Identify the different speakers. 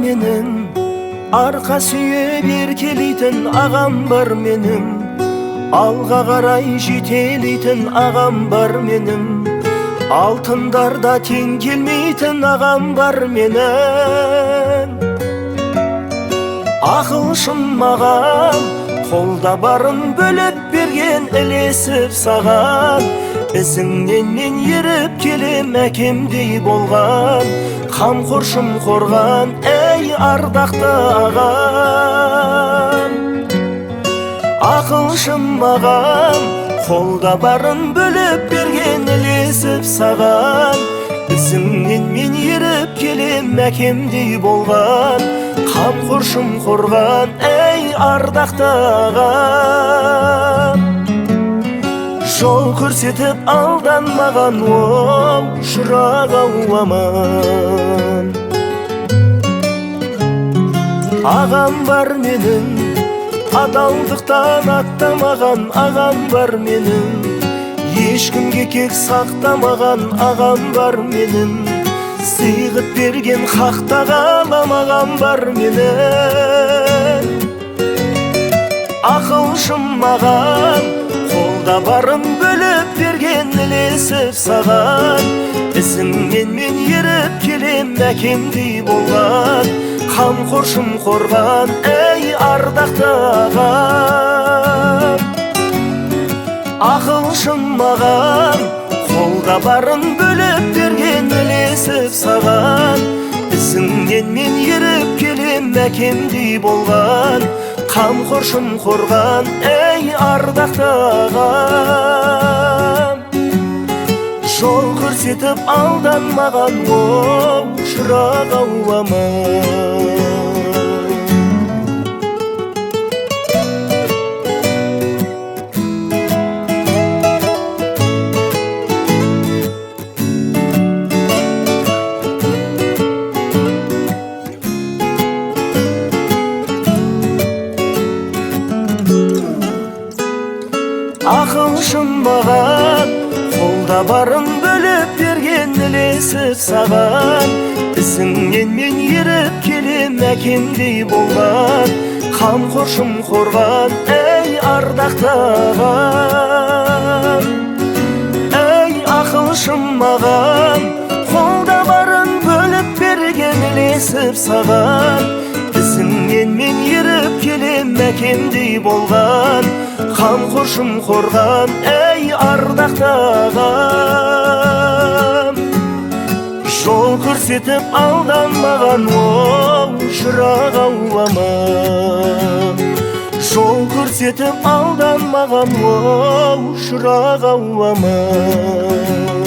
Speaker 1: menin, arka sүйep erkelейтін ағам бар менің, алға қарай жетелейтін ағам бар менің, алтындарда тең келмейтін ағам бар менің. Ақылшым маған, қолда барын бөліп берген ілесіп саған, ізіңнен мен еріп келем әкемдей болған, қамқоршым қорған, әй ардақты ағам. Ақылшым маған, қолда барын бөліп берген ілесіп саған, ізіңнен мен еріп келем әкемдей болған, қамқоршым қорған, әй ардақты ағам. Жол көрсетіп алданмаған, оу шырақ ау аман. Ағам бар менің, адалдықтан аттамаған ағам бар менің, ешкімге кек сақтамаған ағам бар менің, сыйғып берген хақта қаламаған бар менің. Ақылшым маған, қолда барын бөліп берген ілесіп саған, ізіңнен мен еріп келем әкемдей болған, қамқоршым қорған, әй ардақты ағам. Ақылшым маған, қолда барын бөліп берген ілесіп саған, ізіңнен мен еріп келем әкемдей болған, қамқоршым қорған, әй ардақты ағам. Жол көрсетіп алданмаған, оу шырақ ау аман. Ақылшым маған, қолда барын бөліп берген ілесіп саған, ізіңнен мен еріп келем әкемдей болған, қамқоршым қорған, әй ардақты ағам. Әй ақылшым маған, қолда барын бөліп берген ілесіп саған, ізіңнен мен еріп келем әкемдей болған, қамқоршым қорған, әй ардақты ағам. Жол көрсетіп алданмаған, оу шырақ ау аман. Жол көрсетіп алданмаған, оу шырақ ау аман.